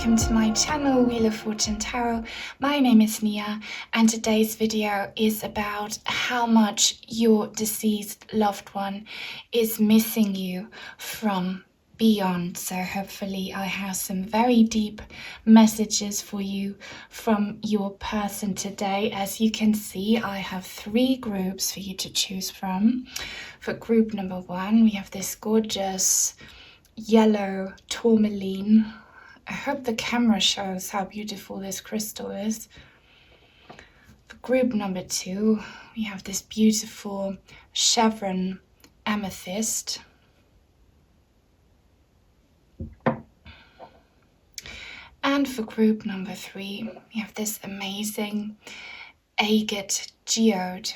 welcome to my channel Wheel of Fortune Tarot. My name is Nia and today's video is about how much your deceased loved one is missing you from beyond. So hopefully I have some very deep messages for you from your person today. As you can see, I have 3 groups for you to choose from. For group number 1, we have this gorgeous Yellow Tourmaline. I hope the camera shows how beautiful this crystal is. For group number 2, we have this beautiful Chevron Amethyst. And for group number 3, we have this amazing Agate Geode.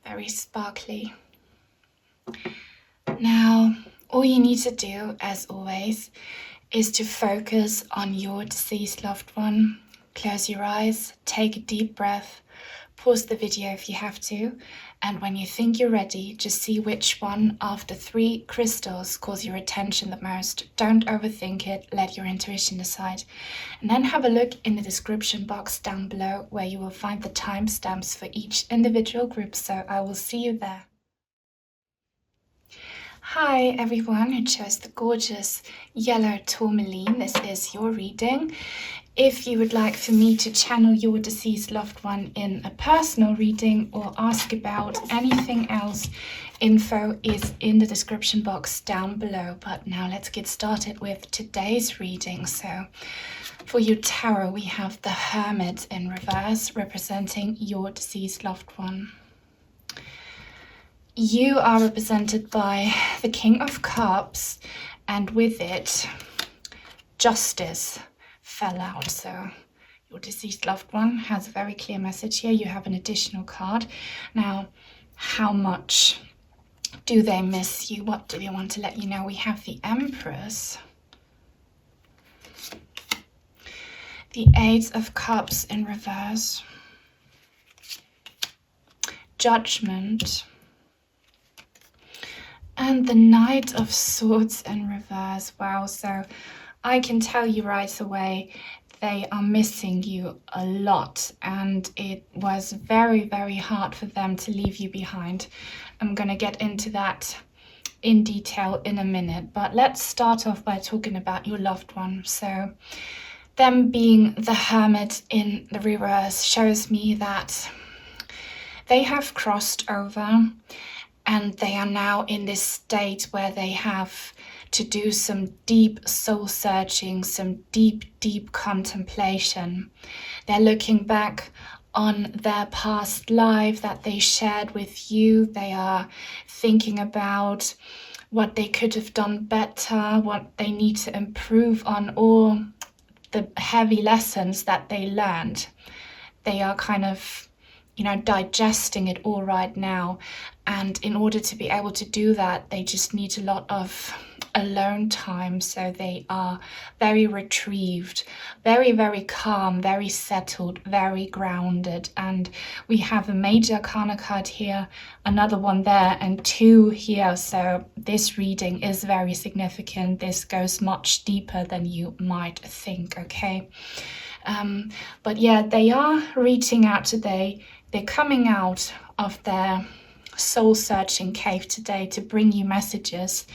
Very sparkly. Now, all you need to do, as always, is to focus on your deceased loved one. Close your eyes, take a deep breath, pause the video if you have to, and when you think you're ready, just see which one of the 3 crystals calls your attention the most. Don't overthink it, let your intuition decide. And then have a look in the description box down below where you will find the timestamps for each individual group, so I will see you there. Hi everyone who chose the gorgeous Yellow Tourmaline. This is your reading. If you would like for me to channel your deceased loved one in a personal reading or ask about anything else, info is in the description box down below. But now let's get started with today's reading. So for your tarot, we have the Hermit in reverse representing your deceased loved one. You are represented by the King of Cups, and with it, Justice fell out. So your deceased loved one has a very clear message here. You have an additional card. Now, how much do they miss you? What do they want to let you know? We have the Empress, the Ace of Cups in reverse, Judgment, and the Knight of Swords in reverse. Wow, so I can tell you right away they are missing you a lot, and it was very, very hard for them to leave you behind. I'm going to get into that in detail in a minute, but let's start off by talking about your loved one. So them being the Hermit in the reverse shows me that they have crossed over, and they are now in this state where they have to do some deep soul searching, some deep contemplation. They're looking back on their past life that they shared with you. They are thinking about what they could have done better, what they need to improve on, or the heavy lessons that they learned. They are kind of, digesting it all right now. And in order to be able to do that, they just need a lot of alone time. So they are very retrieved, very, very calm, very settled, very grounded. And we have a major arcana card here, another one there, and 2 here. So this reading is very significant. This goes much deeper than you might think, okay? But yeah, they are reaching out today. They're coming out of their soul-searching cave today to bring you messages,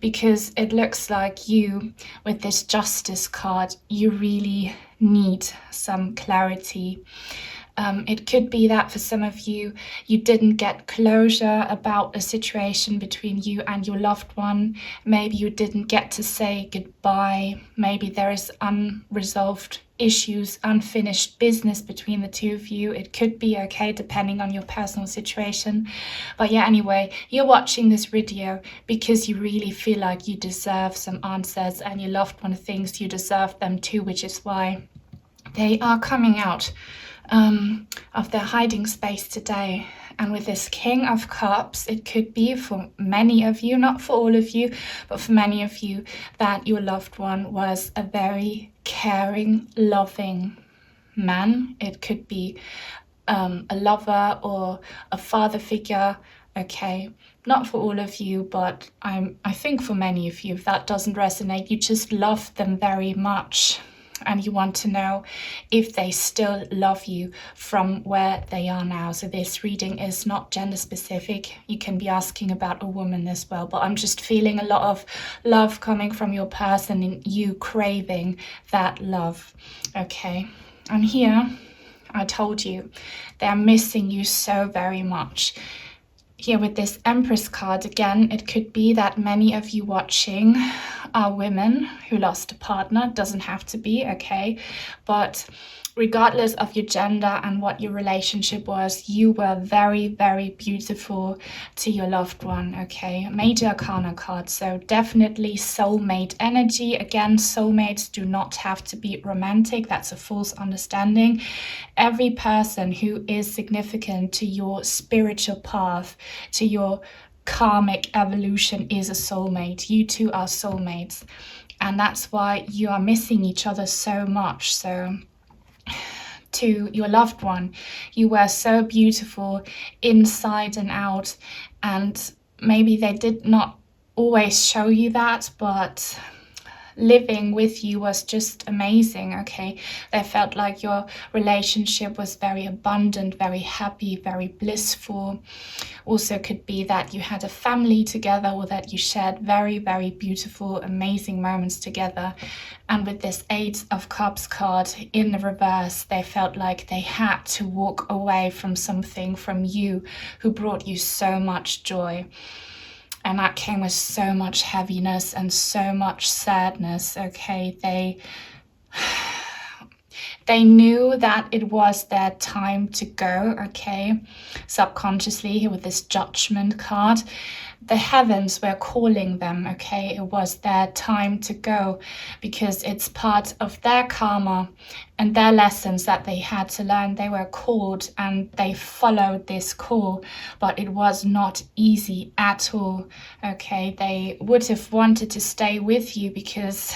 because it looks like you, with this Justice card, you really need some clarity. It could be that for some of you, you didn't get closure about a situation between you and your loved one. Maybe you didn't get to say goodbye. Maybe there is unresolved issues, unfinished business between the 2 of you. It could be okay depending on your personal situation. But yeah, anyway, you're watching this video because you really feel like you deserve some answers, and your loved one thinks you deserve them too, which is why they are coming out of their hiding space today. And with this King of Cups, it could be for many of you, not for all of you, but for many of you, that your loved one was a very caring, loving man. It could be a lover or a father figure, okay? Not for all of you, but I think for many of you, if that doesn't resonate, you just love them very much. And you want to know if they still love you from where they are now. So this reading is not gender specific. You can be asking about a woman as well, but I'm just feeling a lot of love coming from your person and you craving that love, okay? And here, I told you, they're missing you so very much. Here with this Empress card, again, it could be that many of you watching are women who lost a partner. Doesn't have to be, okay? But regardless of your gender and what your relationship was, you were very, very beautiful to your loved one, okay? Major Arcana card, so definitely soulmate energy. Again, soulmates do not have to be romantic. That's a false understanding. Every person who is significant to your spiritual path, to your karmic evolution is a soulmate. You two are soulmates. And that's why you are missing each other so much. So to your loved one, you were so beautiful inside and out, and maybe they did not always show you that, but living with you was just amazing, okay? They felt like your relationship was very abundant, very happy, very blissful. Also could be that you had a family together, or that you shared very, very beautiful, amazing moments together. And with this Eight of Cups card in the reverse, they felt like they had to walk away from something, from you, who brought you so much joy. And that came with so much heaviness and so much sadness, okay? They knew that it was their time to go, okay? Subconsciously, here with this Judgment card, the heavens were calling them, okay? It was their time to go, because it's part of their karma and their lessons that they had to learn. They were called and they followed this call, but it was not easy at all, okay? They would have wanted to stay with you because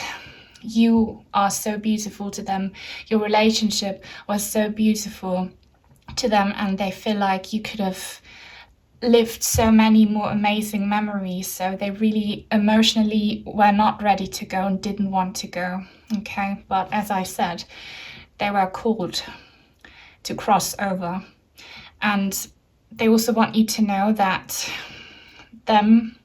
you are so beautiful to them. Your relationship was so beautiful to them, and they feel like you could have lived so many more amazing memories. So they really emotionally were not ready to go and didn't want to go, okay? But as I said, they were called to cross over. And they also want you to know that them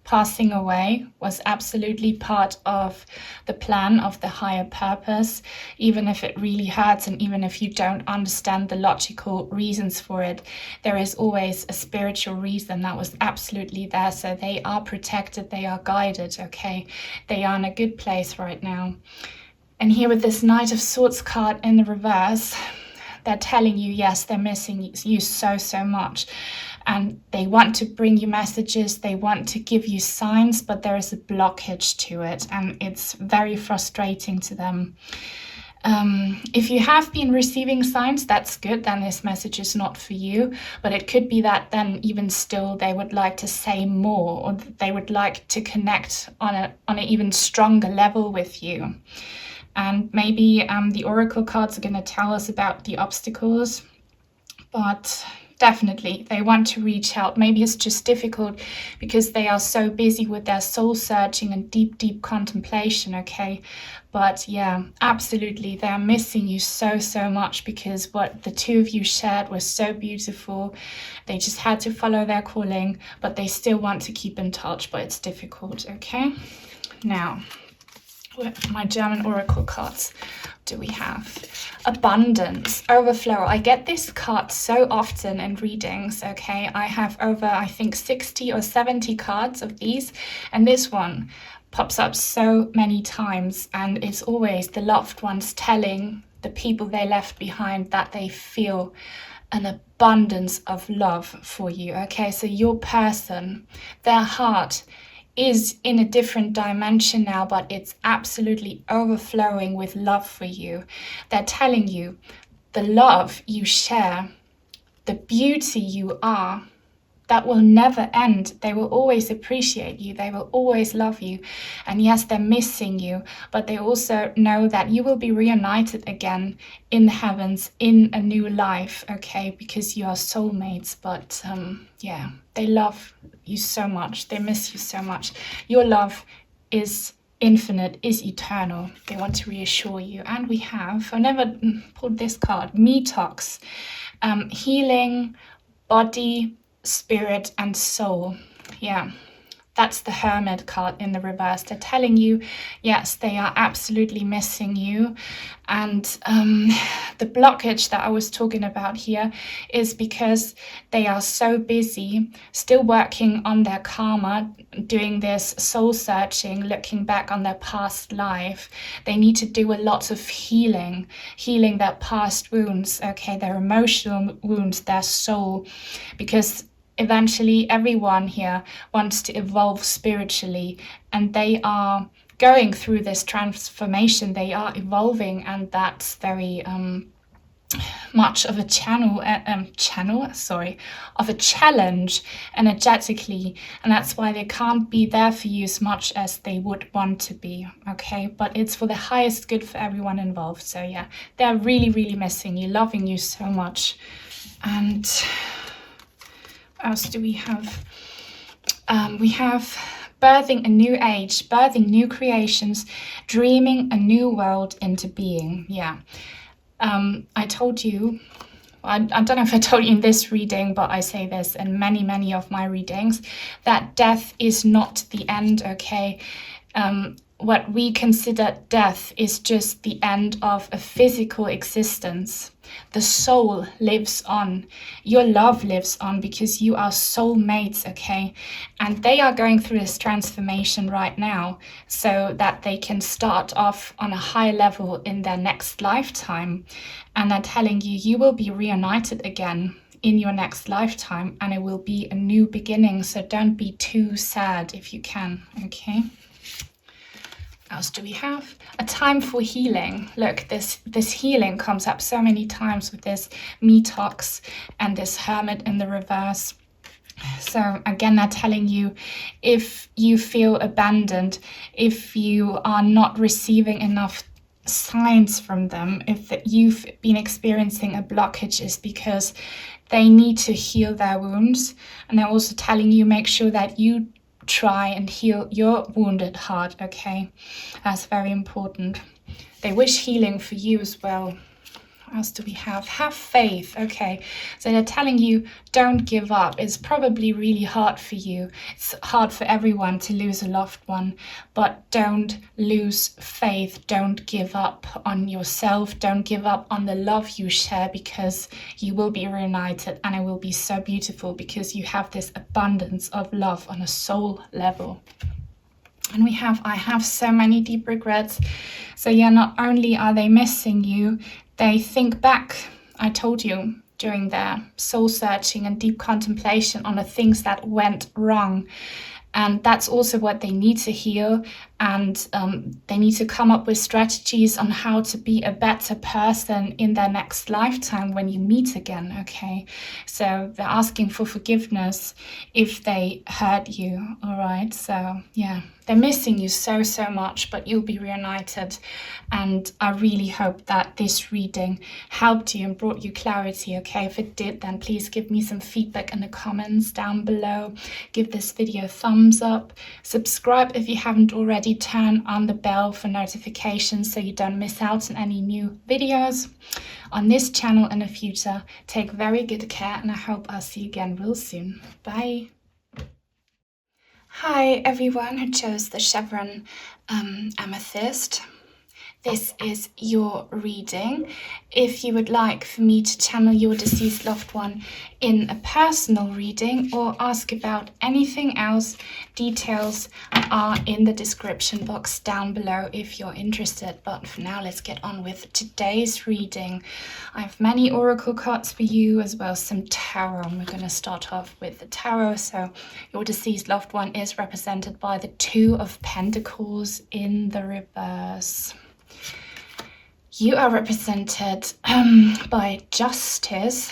passing away was absolutely part of the plan of the higher purpose, even if it really hurts and even if you don't understand the logical reasons for it. There is always a spiritual reason that was absolutely there. So they are protected, they are guided, okay? They are in a good place right now. And here with this Knight of Swords card in the reverse, they're telling you, yes, they're missing you so, so much. And they want to bring you messages, they want to give you signs, but there is a blockage to it, and it's very frustrating to them. If you have been receiving signs, that's good, then this message is not for you. But it could be that then even still they would like to say more, or they would like to connect on an even stronger level with you. And maybe the Oracle cards are going to tell us about the obstacles, but definitely they want to reach out. Maybe it's just difficult because they are so busy with their soul searching and deep, deep contemplation, okay? But yeah, absolutely, they're missing you so, so much, because what the two of you shared was so beautiful. They just had to follow their calling, but they still want to keep in touch, but it's difficult, okay? Now, with my German Oracle cards, do we have abundance, overflow. I get this card so often in readings, okay? I have over, I think, 60 or 70 cards of these, and this one pops up so many times, and it's always the loved ones telling the people they left behind that they feel an abundance of love for you, okay? So your person, their heart is in a different dimension now, but it's absolutely overflowing with love for you. They're telling you the love you share, the beauty you are, that will never end. They will always appreciate you. They will always love you. And yes, they're missing you, but they also know that you will be reunited again in the heavens, in a new life, okay? Because you are soulmates. But yeah, they love you so much. They miss you so much. Your love is infinite, is eternal. They want to reassure you. And we have, I never pulled this card, Metox, healing, body, spirit and soul. Yeah, that's the Hermit card in the reverse. They're telling you, yes, they are absolutely missing you. And the blockage that I was talking about here is because they are so busy still working on their karma, doing this soul searching, looking back on their past life. They need to do a lot of healing their past wounds, okay, their emotional wounds, their soul, because eventually everyone here wants to evolve spiritually, and they are going through this transformation. They are evolving, and that's very much of a of a challenge energetically, and that's why they can't be there for you as much as they would want to be, okay? But it's for the highest good for everyone involved. So yeah, they're really, really missing you, loving you so much. And what else do we have? We have birthing a new age, birthing new creations, dreaming a new world into being. Yeah. I told you, I don't know if I told you in this reading, but I say this in many, many of my readings, that death is not the end, okay? What we consider death is just the end of a physical existence. The soul lives on. Your love lives on because you are soulmates, okay? And they are going through this transformation right now so that they can start off on a high level in their next lifetime. And they're telling you, you will be reunited again in your next lifetime, and it will be a new beginning. So don't be too sad if you can, okay? What else do we have? A time for healing. Look, this healing comes up so many times with this Metox and this Hermit in the reverse. So again, they're telling you, if you feel abandoned, if you are not receiving enough signs from them, if you've been experiencing a blockage, is because they need to heal their wounds. And they're also telling you, make sure that you try and heal your wounded heart, okay? That's very important. They wish healing for you as well. What else do we have? Have faith, okay? So they're telling you, don't give up. It's probably really hard for you. It's hard for everyone to lose a loved one, but don't lose faith. Don't give up on yourself. Don't give up on the love you share, because you will be reunited, and it will be so beautiful because you have this abundance of love on a soul level. And we have, I have so many deep regrets. So yeah, not only are they missing you, they think back, I told you, during their soul searching and deep contemplation on the things that went wrong. And that's also what they need to heal. And they need to come up with strategies on how to be a better person in their next lifetime when you meet again, okay? So they're asking for forgiveness if they hurt you, all right? So yeah, they're missing you so, so much, but you'll be reunited. And I really hope that this reading helped you and brought you clarity, okay? If it did, then please give me some feedback in the comments down below. Give this video a thumbs up. Subscribe if you haven't already. Turn on the bell for notifications so you don't miss out on any new videos on this channel in the future. Take very good care, and I hope I'll see you again real soon. Bye. Hi everyone who chose the Chevron Amethyst. This is your reading. If you would like for me to channel your deceased loved one in a personal reading or ask about anything else, details are in the description box down below if you're interested. But for now, let's get on with today's reading. I have many oracle cards for you, as well as some tarot. And we're going to start off with the tarot. So your deceased loved one is represented by the Two of Pentacles in the reverse. You are represented by Justice,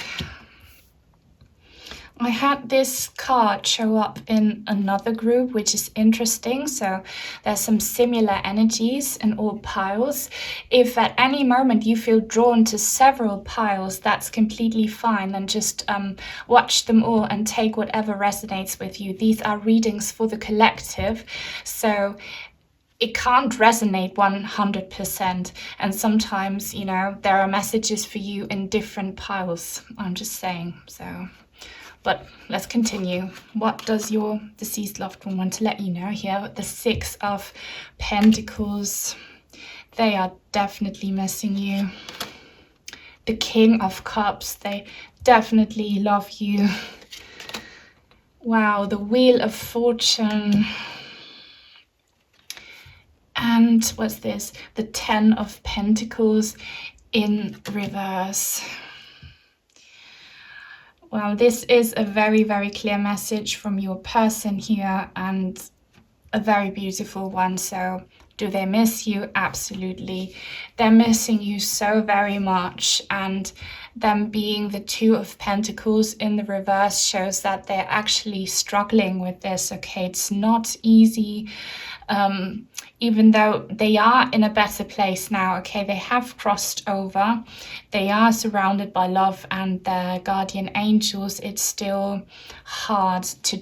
I had this card show up in another group, which is interesting. So there's some similar energies in all piles. If at any moment you feel drawn to several piles, that's completely fine. Then just watch them all and take whatever resonates with you. These are readings for the collective. So it can't resonate 100%. And sometimes, you know, there are messages for you in different piles. I'm just saying. So... but let's continue. What does your deceased loved one want to let you know here? The Six of Pentacles. They are definitely missing you. The King of Cups. They definitely love you. Wow, the Wheel of Fortune. And what's this? The Ten of Pentacles in reverse. Well, this is a very, very clear message from your person here, and a very beautiful one. So do they miss you? Absolutely. They're missing you so very much. And them being the Two of Pentacles in the reverse shows that they're actually struggling with this. Okay, it's not easy. Even though they are in a better place now, okay, they have crossed over, they are surrounded by love and their guardian angels, it's still hard to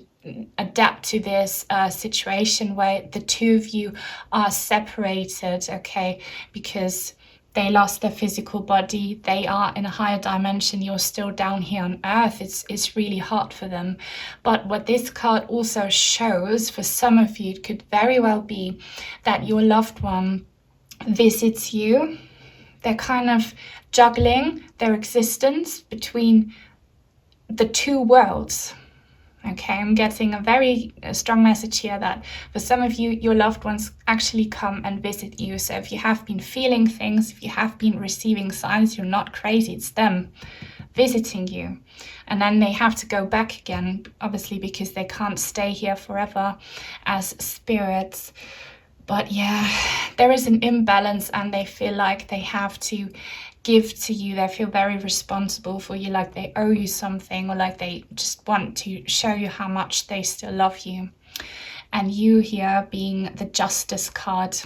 adapt to this situation where the two of you are separated, okay, because they lost their physical body, they are in a higher dimension, you're still down here on earth. It's really hard for them. But what this card also shows, for some of you, it could very well be that your loved one visits you. They're kind of juggling their existence between the two worlds. Okay, I'm getting a very strong message here that for some of you, your loved ones actually come and visit you. So if you have been feeling things, if you have been receiving signs, you're not crazy, it's them visiting you. And then they have to go back again, obviously, because they can't stay here forever as spirits. But yeah, there is an imbalance and they feel like they have to give to you. They feel very responsible for you, like they owe you something, or like they just want to show you how much they still love you. And you here being the Justice card.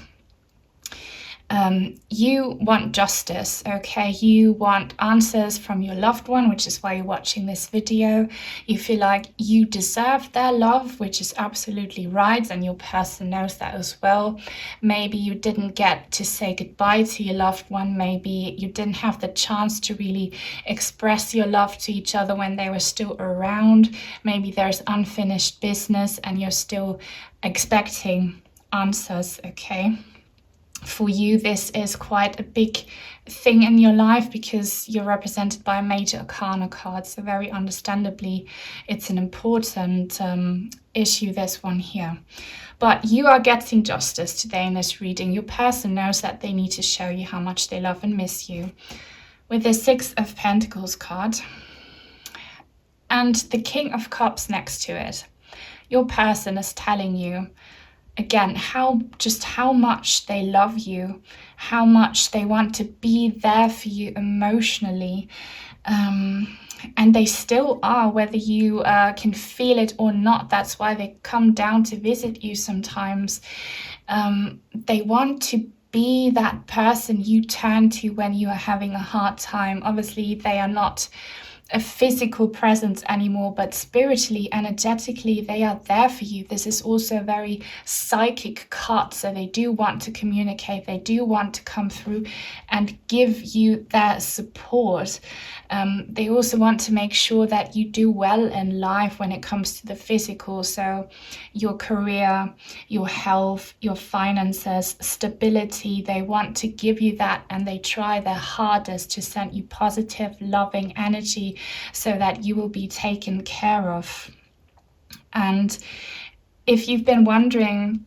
You want justice, okay? You want answers from your loved one, which is why you're watching this video. You feel like you deserve their love, which is absolutely right, and your person knows that as well. Maybe you didn't get to say goodbye to your loved one. Maybe you didn't have the chance to really express your love to each other when they were still around. Maybe there's unfinished business and you're still expecting answers, okay? For you, this is quite a big thing in your life because you're represented by a major arcana card. So very understandably, it's an important issue, this one here. But you are getting justice today in this reading. Your person knows that they need to show you how much they love and miss you. With the Six of Pentacles card and the King of Cups next to it, your person is telling you again, how much they love you, how much they want to be there for you emotionally. And they still are, whether you can feel it or not. That's why they come down to visit you sometimes. They want to be that person you turn to when you are having a hard time. Obviously, they are not a physical presence anymore, but spiritually, energetically, they are there for you. This is also a very psychic card, so they do want to communicate, they do want to come through and give you their support. They also want to make sure that you do well in life when it comes to the physical, so your career, your health, your finances, stability. They want to give you that, and they try their hardest to send you positive, loving energy so that you will be taken care of. And if you've been wondering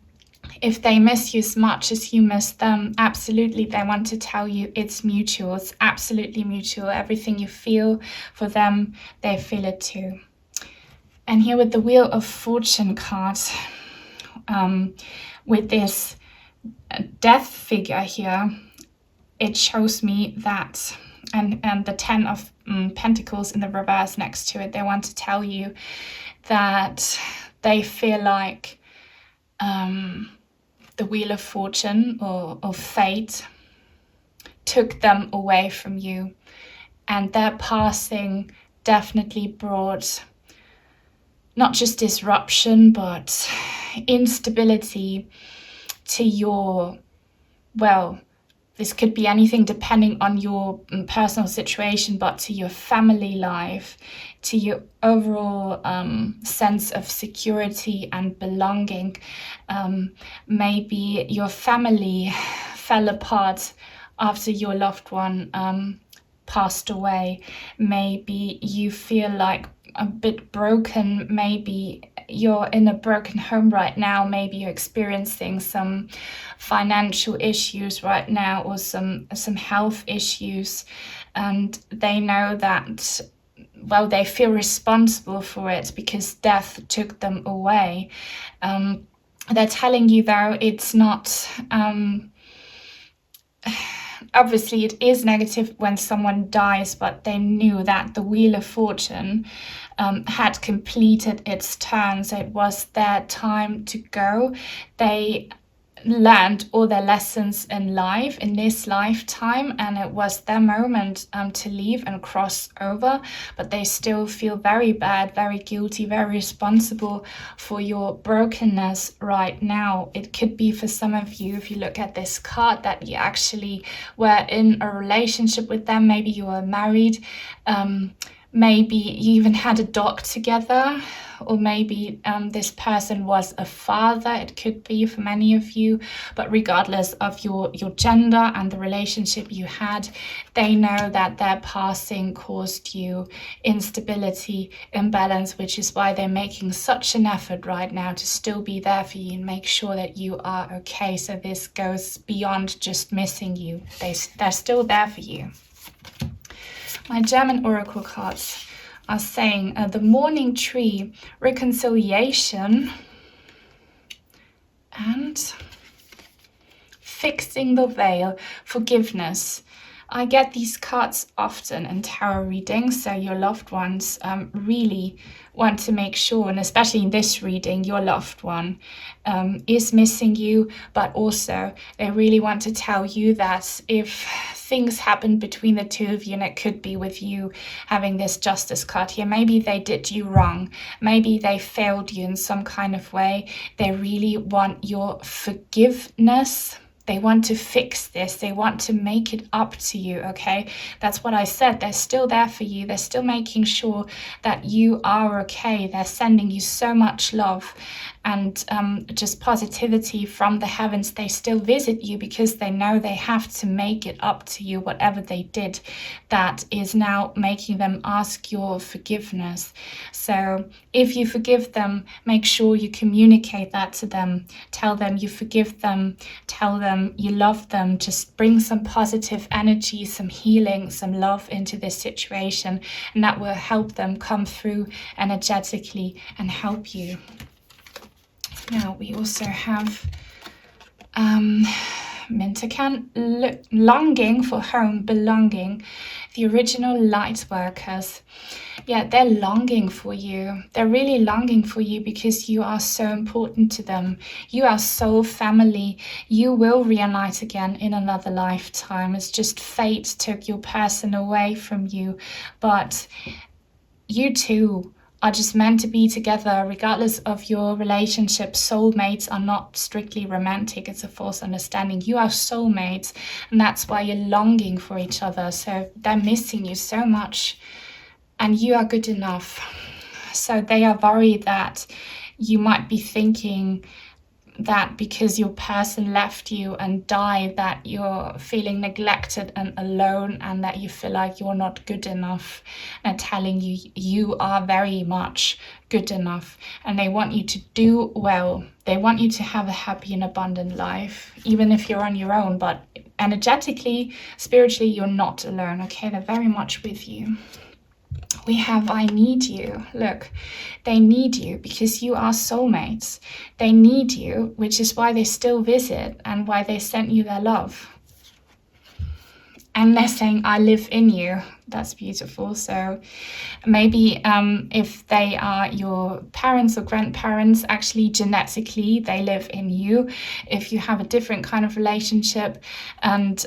if they miss you as much as you miss them, absolutely, they want to tell you it's mutual. It's absolutely mutual. Everything you feel for them, they feel it too. And here with the Wheel of Fortune card, with this death figure here, it shows me that and the 10 of Pentacles in the reverse next to it. They want to tell you that they feel like the Wheel of Fortune or fate took them away from you, and their passing definitely brought not just disruption but instability to your, well, this could be anything depending on your personal situation, but to your family life, to your overall sense of security and belonging. Maybe your family fell apart after your loved one passed away. Maybe you feel like a bit broken. Maybe you're in a broken home right now. Maybe you're experiencing some financial issues right now, or some health issues, and they know that, well, they feel responsible for it because death took them away. They're telling you, though, it's not obviously it is negative when someone dies, but they knew that the Wheel of Fortune had completed its turn, so it was their time to go. They learned all their lessons in life in this lifetime, and it was their moment to leave and cross over, but they still feel very bad, very guilty, very responsible for your brokenness right now. It could be for some of you, if you look at this card, that you actually were in a relationship with them. Maybe you were married, maybe you even had a dog together, or maybe this person was a father. It could be for many of you, but regardless of your gender and the relationship you had, they know that their passing caused you instability, imbalance, which is why they're making such an effort right now to still be there for you and make sure that you are okay. So this goes beyond just missing you. They're still there for you. My German oracle cards are saying the Mourning Tree, reconciliation, and fixing the veil, forgiveness. I get these cards often in tarot readings, so your loved ones really want to make sure, and especially in this reading, your loved one is missing you, but also they really want to tell you that if things happen between the two of you, and it could be with you having this Justice card here, maybe they did you wrong, maybe they failed you in some kind of way, they really want your forgiveness. They want to fix this. They want to make it up to you, okay? That's what I said. They're still there for you. They're still making sure that you are okay. They're sending you so much love and just positivity from the heavens. They still visit you because they know they have to make it up to you, whatever they did that is now making them ask your forgiveness. So if you forgive them, make sure you communicate that to them. Tell them you forgive them. Tell them you love them. Just bring some positive energy, some healing, some love into this situation, and that will help them come through energetically and help you. Now we also have Mintercan, longing for home, belonging. The original light workers. Yeah, they're longing for you. They're really longing for you because you are so important to them. You are soul family. You will reunite again in another lifetime. It's just fate took your person away from you. But you two are just meant to be together regardless of your relationship. Soulmates are not strictly romantic. It's a false understanding. You are soulmates, and that's why you're longing for each other. So they're missing you so much, and you are good enough. So they are worried that you might be thinking that because your person left you and died, that you're feeling neglected and alone, and that you feel like you're not good enough, and telling you you are very much good enough, and they want you to do well. They want you to have a happy and abundant life, even if you're on your own, but energetically, spiritually, you're not alone, okay? They're very much with you. We have I need you. Look, they need you because you are soulmates. They need you, which is why they still visit and why they sent you their love. and they're saying, I live in you. That's beautiful. So maybe if they are your parents or grandparents, actually genetically they live in you. If you have a different kind of relationship, and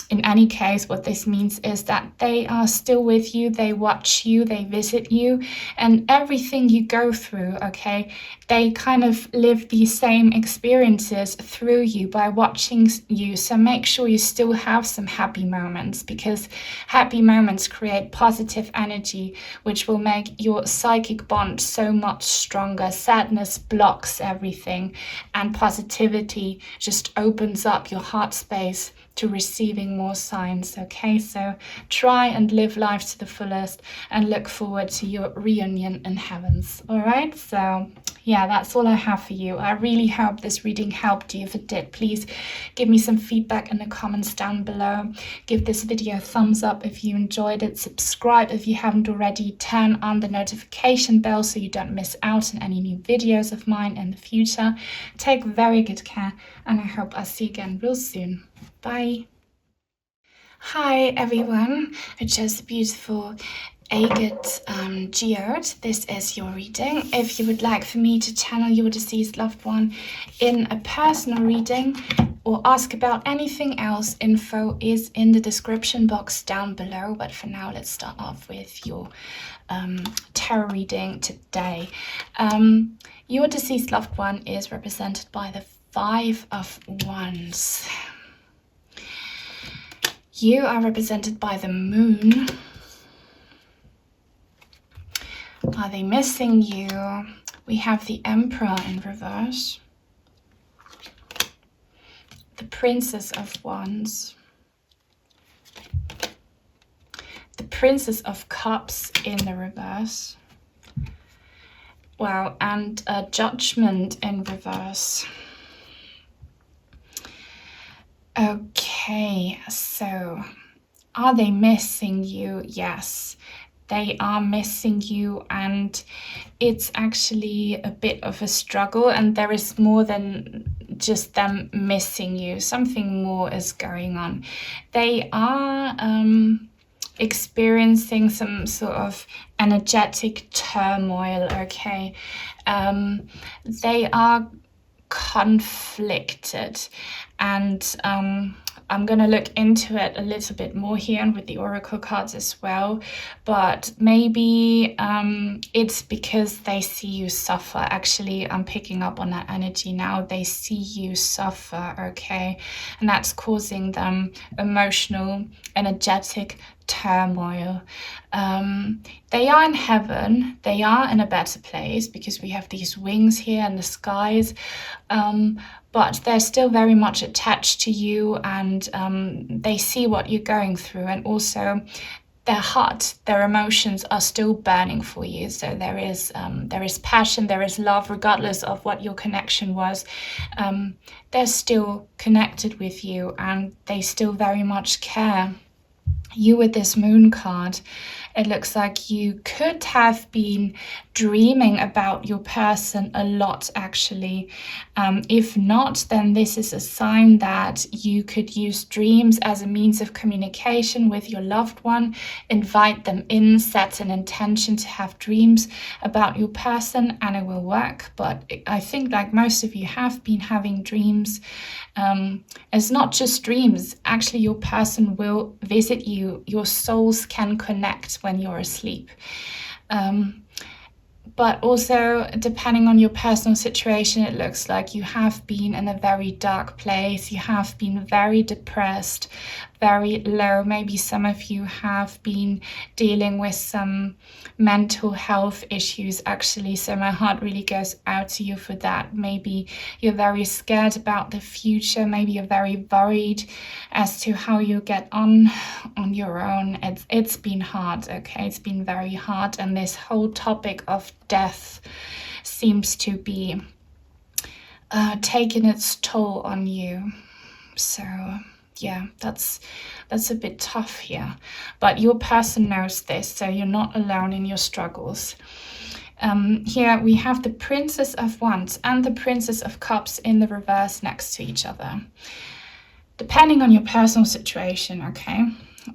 in any case, what this means is that they are still with you, they watch you, they visit you, and everything you go through, okay, they kind of live these same experiences through you by watching you. So make sure you still have some happy moments, because happy moments create positive energy, which will make your psychic bond so much stronger. Sadness blocks everything, and positivity just opens up your heart space to receiving more signs. Okay, so try and live life to the fullest and look forward to your reunion in heavens. All right, so yeah, that's all I have for you. I really hope this reading helped you. If it did, please give me some feedback in the comments down below. Give this video a thumbs up if you enjoyed it. Subscribe if you haven't already. Turn on the notification bell so you don't miss out on any new videos of mine in the future. Take very good care, and I hope I'll see you again real soon. Bye. Hi everyone, it's just beautiful Agate Geode. This is your reading. If you would like for me to channel your deceased loved one in a personal reading or ask about anything else, info is in the description box down below. But for now, let's start off with your tarot reading today. Your deceased loved one is represented by the Five of Wands. You are represented by the Moon. Are they missing you? We have the Emperor in reverse. The Princess of Wands. The Princess of Cups in the reverse. Wow, and a Judgment in reverse. Okay, so are they missing you? Yes, they are missing you, and it's actually a bit of a struggle, and there is more than just them missing you. Something more is going on. They are experiencing some sort of energetic turmoil, okay? They are conflicted, and I'm going to look into it a little bit more here and with the oracle cards as well, but maybe it's because they see you suffer. Actually, I'm picking up on that energy now. They see you suffer, okay, and that's causing them emotional, energetic turmoil. They are in heaven, they are in a better place because we have these wings here in the skies, but they're still very much attached to you, and they see what you're going through, and also their heart, their emotions are still burning for you. So there is passion, there is love, regardless of what your connection was. They're still connected with you, and they still very much care. You with this Moon card, it looks like you could have been dreaming about your person a lot, actually. If not, then this is a sign that you could use dreams as a means of communication with your loved one. Invite them in, set an intention to have dreams about your person, and it will work. But I think, like most of you have been having dreams. It's not just dreams. Actually, your person will visit you. Your souls can connect when you're asleep. But also, depending on your personal situation, it looks like you have been in a very dark place. You have been very depressed, very low. Maybe some of you have been dealing with some mental health issues, actually. So my heart really goes out to you for that. Maybe you're very scared about the future. Maybe you're very worried as to how you get on your own. It's been hard, okay? It's been very hard. And this whole topic of death seems to be taking its toll on you. So yeah, that's a bit tough here, but your person knows this, so you're not alone in your struggles. Here we have the Princess of Wands and the Princess of Cups in the reverse next to each other. The depending on your personal situation, okay?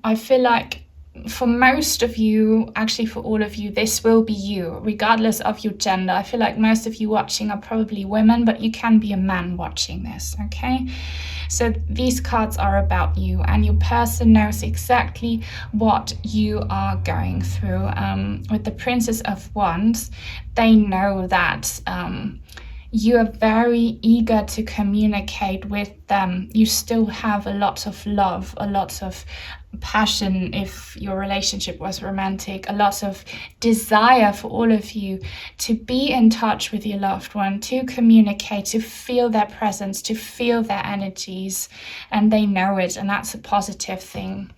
I feel like for most of you, actually for all of you, this will be you, regardless of your gender. I feel like most of you watching are probably women, but you can be a man watching this, okay? So these cards are about you, and your person knows exactly what you are going through. With the Princess of Wands, they know that you are very eager to communicate with them. You still have a lot of love, a lot of passion if your relationship was romantic, a lot of desire for all of you to be in touch with your loved one, to communicate, to feel their presence, to feel their energies, and they know it, and that's a positive thing.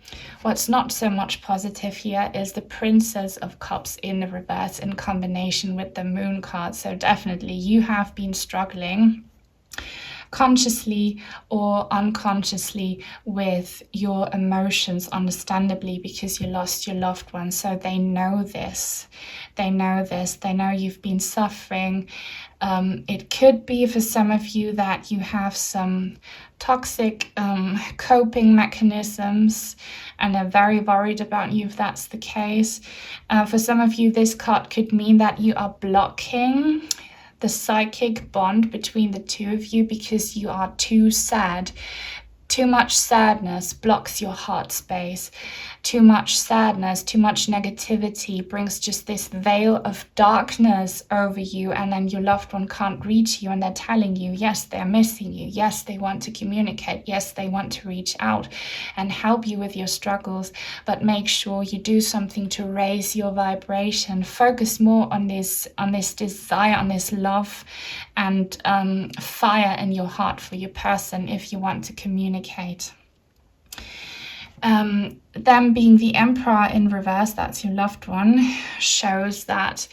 What's not so much positive here is the Princess of Cups in the reverse in combination with the Moon card. So definitely you have been struggling consciously or unconsciously with your emotions, understandably, because you lost your loved one. So they know this. They know this. They know you've been suffering. It could be for some of you that you have some toxic coping mechanisms and are very worried about you if that's the case. For some of you, this card could mean that you are blocking the psychic bond between the two of you because you are too sad. Too much sadness blocks your heart space. Too much sadness, too much negativity brings just this veil of darkness over you, and then your loved one can't reach you, and they're telling you, yes, they're missing you. Yes, they want to communicate. Yes, they want to reach out and help you with your struggles, but make sure you do something to raise your vibration. Focus more on this desire, on this love and fire in your heart for your person if you want to communicate. Them being the Emperor in reverse, that's your loved one, shows that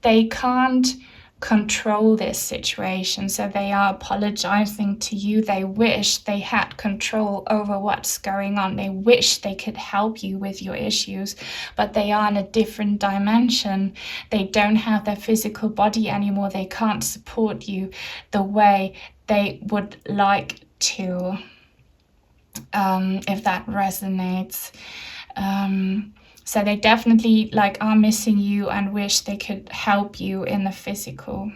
they can't control this situation. So they are apologizing to you. They wish they had control over what's going on. They wish they could help you with your issues, but they are in a different dimension. They don't have their physical body anymore. They can't support you the way they would like to. If that resonates. So they definitely are missing you and wish they could help you in the physical.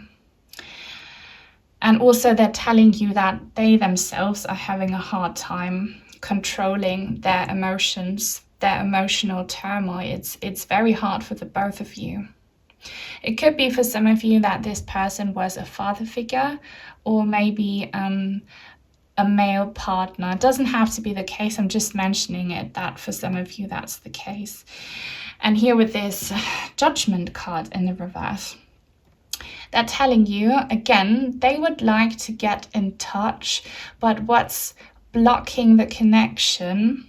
And also they're telling you that they themselves are having a hard time controlling their emotions, their emotional turmoil. It's very hard for the both of you. It could be for some of you that this person was a father figure, or maybe a male partner. It doesn't have to be the case. I'm just mentioning it that for some of you that's the case. And here with this Judgment card in the reverse, they're telling you, again, they would like to get in touch, but what's blocking the connection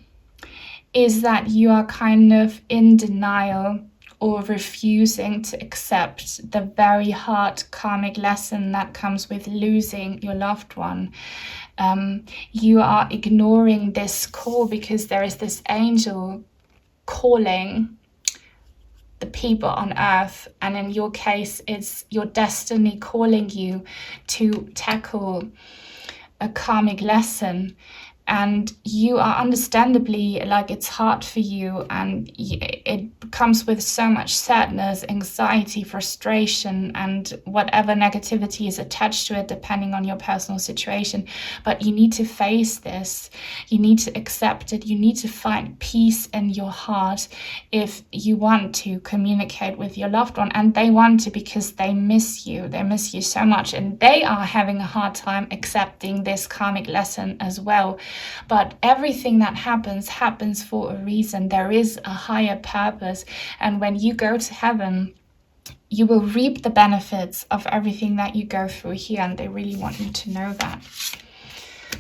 is that you are kind of in denial or refusing to accept the very hard karmic lesson that comes with losing your loved one. You are ignoring this call because there is this angel calling the people on earth, and in your case it's your destiny calling you to tackle a karmic lesson. And you are understandably it's hard for you, and it comes with so much sadness, anxiety, frustration, and whatever negativity is attached to it, depending on your personal situation. But you need to face this. You need to accept it. You need to find peace in your heart if you want to communicate with your loved one. And they want to because they miss you. They miss you so much, and they are having a hard time accepting this karmic lesson as well. But everything that happens for a reason. There is a higher purpose, and when you go to heaven, you will reap the benefits of everything that you go through here, and they really want you to know that.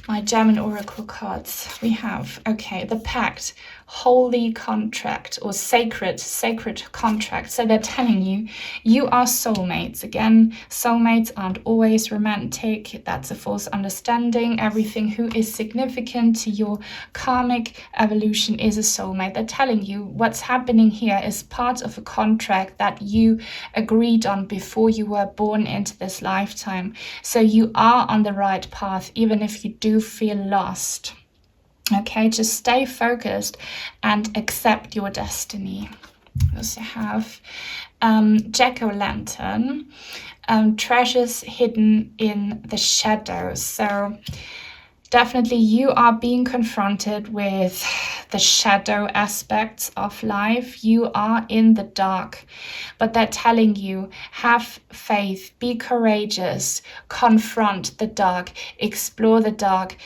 My German oracle cards, we have, the pact, holy contract, or sacred contract. So they're telling you, you are soulmates. Again, soulmates aren't always romantic. That's a false understanding. Everything who is significant to your karmic evolution is a soulmate. They're telling you what's happening here is part of a contract that you agreed on before you were born into this lifetime. So you are on the right path, even if you do feel lost. Okay, just stay focused and accept your destiny. We also have jack-o'-lantern, treasures hidden in the shadows. So definitely you are being confronted with the shadow aspects of life. You are in the dark, but they're telling you, have faith, be courageous, confront the dark, explore the dark,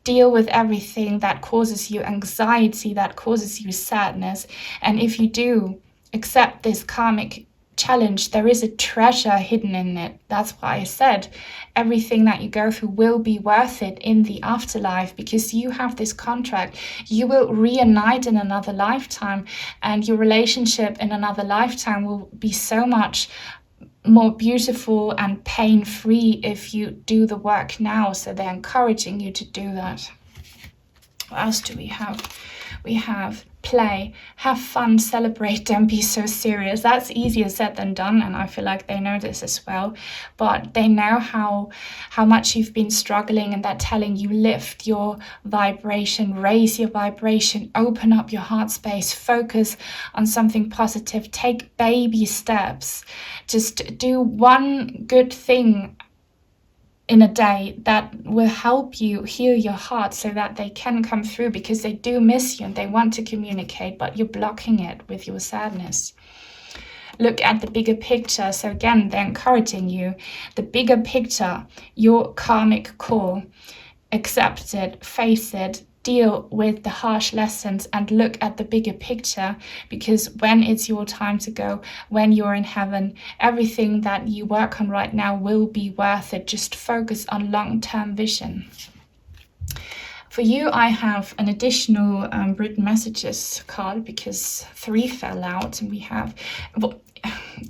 deal with everything that causes you anxiety, that causes you sadness. And if you do accept this karmic challenge, there is a treasure hidden in it. That's why I said everything that you go through will be worth it in the afterlife, because you have this contract. You will reunite in another lifetime, and your relationship in another lifetime will be so much more beautiful and pain-free if you do the work now. So they're encouraging you to do that. What else do we have? We have play, have fun, celebrate, don't be so serious. That's easier said than done, and I feel like they know this as well. But they know how much you've been struggling, and they're telling you, lift your vibration, raise your vibration, open up your heart space, focus on something positive, take baby steps. Just do one good thing in a day that will help you heal your heart so that they can come through, because they do miss you and they want to communicate, but you're blocking it with your sadness. Look at the bigger picture. So again, they're encouraging you, the bigger picture, your karmic call, accept it, face it, deal with the harsh lessons, and look at the bigger picture, because when it's your time to go, when you're in heaven, everything that you work on right now will be worth it. Just focus on long-term vision. For you, I have an additional written messages card, because 3 fell out, and we have,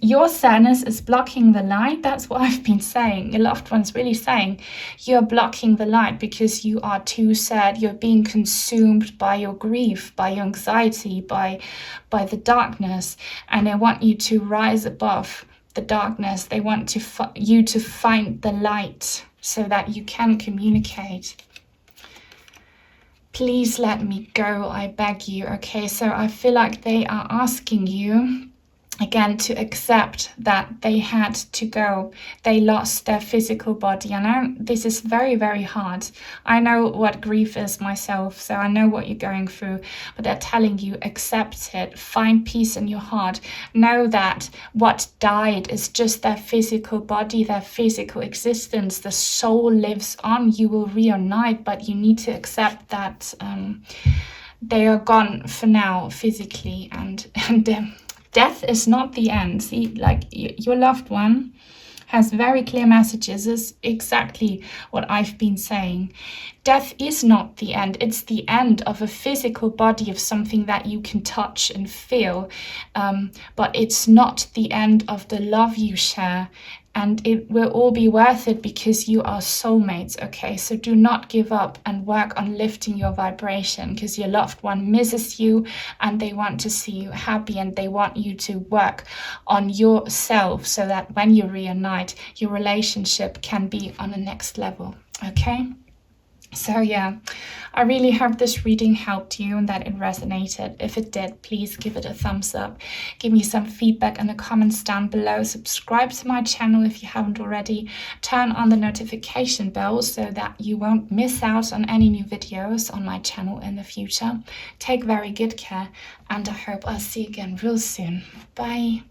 your sadness is blocking the light. That's what I've been saying. Your loved one's really saying you're blocking the light because you are too sad. You're being consumed by your grief, by your anxiety, by the darkness, and they want you to rise above the darkness. They want you to find the light so that you can communicate. Please let me go, I beg you. Okay, so I feel like they are asking you again to accept that they had to go. They lost their physical body. I know this is very, very hard. I know what grief is myself, so I know what you're going through, but they're telling you, accept it, find peace in your heart. Know that what died is just their physical body, their physical existence. The soul lives on. You will reunite, but you need to accept that they are gone for now physically, and death is not the end. See, like your loved one has very clear messages. This is exactly what I've been saying. Death is not the end. It's the end of a physical body, of something that you can touch and feel. But it's not the end of the love you share. And it will all be worth it, because you are soulmates, okay? So do not give up and work on lifting your vibration, because your loved one misses you and they want to see you happy, and they want you to work on yourself so that when you reunite, your relationship can be on the next level, okay? So yeah, I really hope this reading helped you and that it resonated. If it did, please give it a thumbs up. Give me some feedback in the comments down below. Subscribe to my channel if you haven't already. Turn on the notification bell so that you won't miss out on any new videos on my channel in the future. Take very good care, and I hope I'll see you again real soon. Bye.